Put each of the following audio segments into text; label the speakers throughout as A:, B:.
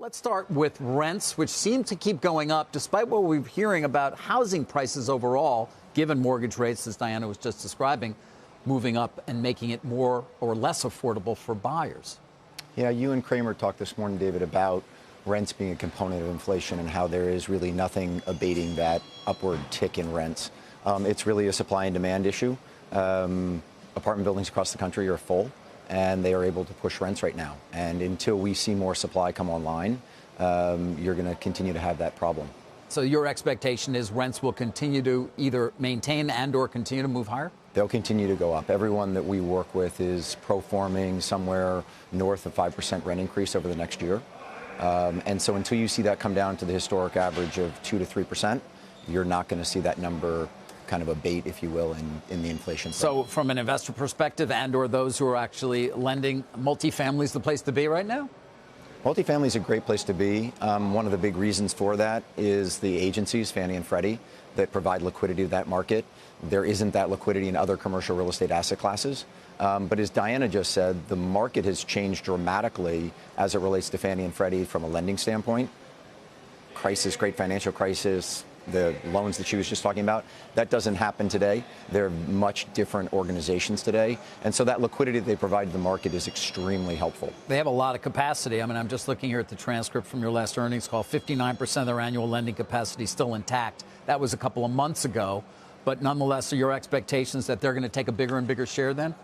A: Let's start with rents, which seem to keep going up despite what we're hearing about housing prices overall, given mortgage rates, as Diana was just describing, moving up and making it more or less affordable for buyers.
B: Yeah, you and Kramer talked this morning, David, about rents being a component of inflation and how there is really nothing abating that upward tick in rents. It's really a supply and demand issue. Apartment buildings across the country are full, and they are able to push rents right now. And until we see more supply come online, you're going to continue to have that problem.
A: So your expectation is rents will continue to either maintain and or continue to move higher?
B: They'll continue to go up. Everyone that we work with is pro-forming somewhere north of 5% rent increase over the next year. And so until you see that come down to the historic average of 2 to 3%, you're not going to see that number kind of abate, if you will, in the inflation.
A: So from an investor perspective and or those who are actually lending, multifamily is the place to be right now?
B: Multifamily is a great place to be. One of the big reasons for that is the agencies, Fannie and Freddie, that provide liquidity to that market. There isn't that liquidity in other commercial real estate asset classes. But as Diana just said, the market has changed dramatically as it relates to Fannie and Freddie from a lending standpoint. Crisis, great financial crisis, the loans that she was just talking about, that doesn't happen today. They're much different organizations today. And so that liquidity that they provide to the market is extremely helpful.
A: They have a lot of capacity. I mean, I'm just looking here at the transcript from your last earnings call. 59% of their annual lending capacity is still intact. That was a couple of months ago. But nonetheless, are your expectations that they're going to take a bigger and bigger share then?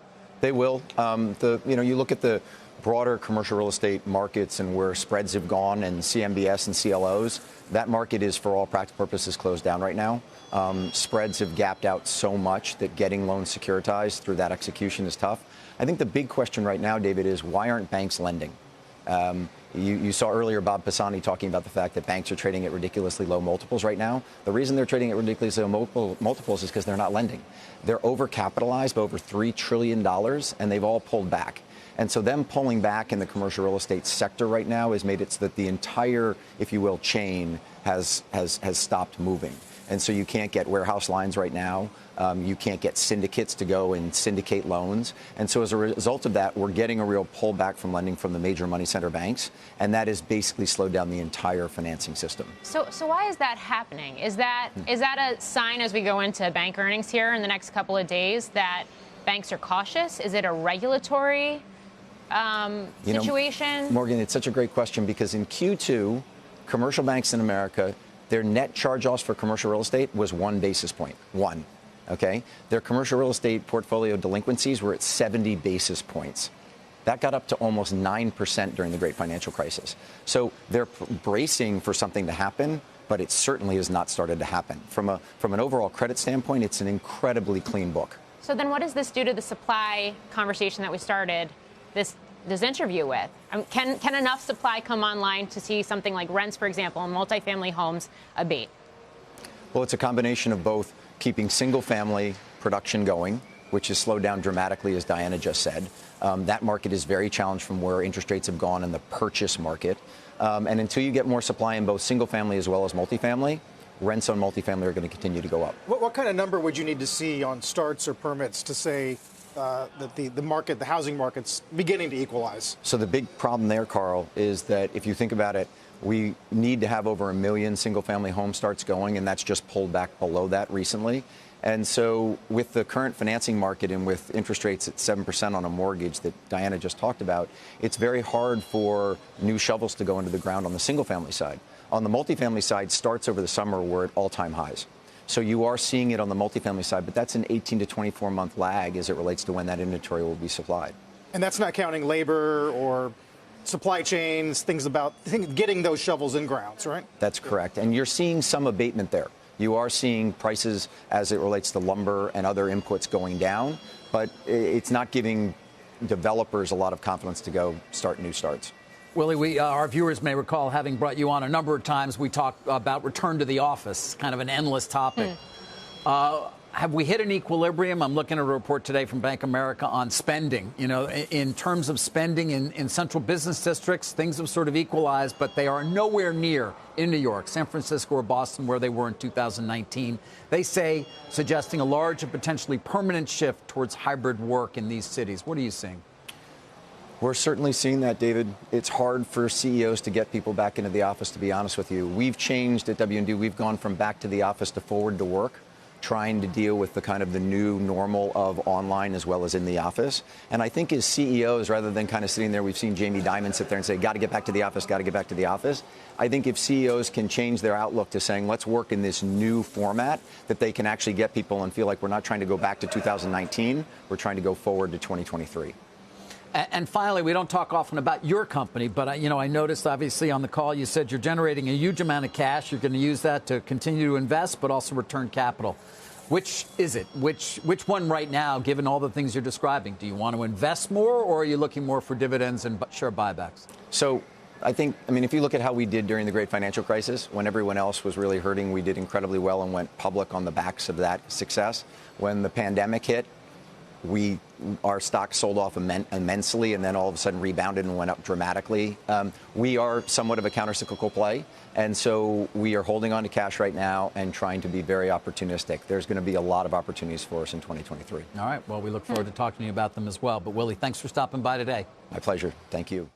B: They will. You look at the broader commercial real estate markets and where spreads have gone and CMBS and CLOs, that market is, for all practical purposes, closed down right now. Spreads have gapped out so much that getting loans securitized through that execution is tough. I think the big question right now, David, is why aren't banks lending? You saw earlier Bob Pisani talking about the fact that banks are trading at ridiculously low multiples right now. The reason they're trading at ridiculously low multiples is because they're not lending. They're overcapitalized by over $3 trillion, and they've all pulled back. And so them pulling back in the commercial real estate sector right now has made it so that the entire, if you will, chain has stopped moving. And so you can't get warehouse lines right now. You can't get syndicates to go and syndicate loans. And so as a result of that, we're getting a real pullback from lending from the major money center banks. And that has basically slowed down the entire financing system.
C: So why is that happening? Is that a sign as we go into bank earnings here in the next couple of days that banks are cautious? Is it a regulatory situation?
B: Morgan, it's such a great question because in Q2, commercial banks in America, their net charge-offs for commercial real estate was 1 basis point. One. Okay? Their commercial real estate portfolio delinquencies were at 70 basis points. That got up to almost 9% during the great financial crisis. So they're bracing for something to happen, but it certainly has not started to happen. From an overall credit standpoint, it's an incredibly clean book.
C: So then what does this do to the supply conversation that we started this interview with? Can enough supply come online to see something like rents, for example, in multifamily homes abate?
B: Well, it's a combination of both keeping single-family production going, which has slowed down dramatically, as Diana just said. That market is very challenged from where interest rates have gone in the purchase market. And until you get more supply in both single-family as well as multifamily, rents on multifamily are going to continue to go up.
D: What kind of number would you need to see on starts or permits to say that the housing market's beginning to equalize?
B: So the big problem there, Carl, is that if you think about it, we need to have over 1 million single-family home starts going, and that's just pulled back below that recently. And so with the current financing market and with interest rates at 7% on a mortgage that Diana just talked about, it's very hard for new shovels to go into the ground on the single-family side. On the multifamily side, starts over the summer were at all-time highs. So you are seeing it on the multifamily side, but that's an 18 to 24-month lag as it relates to when that inventory will be supplied.
D: And that's not counting labor or supply chains, things getting those shovels in grounds, right?
B: That's correct. And you're seeing some abatement there. You are seeing prices as it relates to lumber and other inputs going down, but it's not giving developers a lot of confidence to go start new starts.
A: Willie, our viewers may recall having brought you on a number of times. We talked about return to the office, kind of an endless topic. Have we hit an equilibrium? I'm looking at a report today from Bank of America on spending. You know, in terms of spending in central business districts, things have sort of equalized, but they are nowhere near in New York, San Francisco, or Boston where they were in 2019. They say, suggesting a large and potentially permanent shift towards hybrid work in these cities. What are you seeing?
B: We're certainly seeing that, David. It's hard for CEOs to get people back into the office, to be honest with you. We've changed at W&D. We've gone from back to the office to forward to work, trying to deal with the kind of the new normal of online as well as in the office. And I think as CEOs, rather than kind of sitting there, we've seen Jamie Dimon sit there and say, got to get back to the office, got to get back to the office. I think if CEOs can change their outlook to saying, let's work in this new format, that they can actually get people and feel like we're not trying to go back to 2019, we're trying to go forward to 2023.
A: And finally, we don't talk often about your company, but I noticed obviously on the call you said you're generating a huge amount of cash. You're going to use that to continue to invest, but also return capital. Which is it? Which one right now, given all the things you're describing? Do you want to invest more, or are you looking more for dividends and share buybacks?
B: So I mean, if you look at how we did during the great financial crisis, when everyone else was really hurting, we did incredibly well and went public on the backs of that success. When the pandemic hit, our stock sold off immensely and then all of a sudden rebounded and went up dramatically. We are somewhat of a countercyclical play, and so we are holding on to cash right now and trying to be very opportunistic. There's going to be a lot of opportunities for us in 2023.
A: All right. Well, we look forward to talking to you about them as well. But, Willie, thanks for stopping by today.
B: My pleasure. Thank you.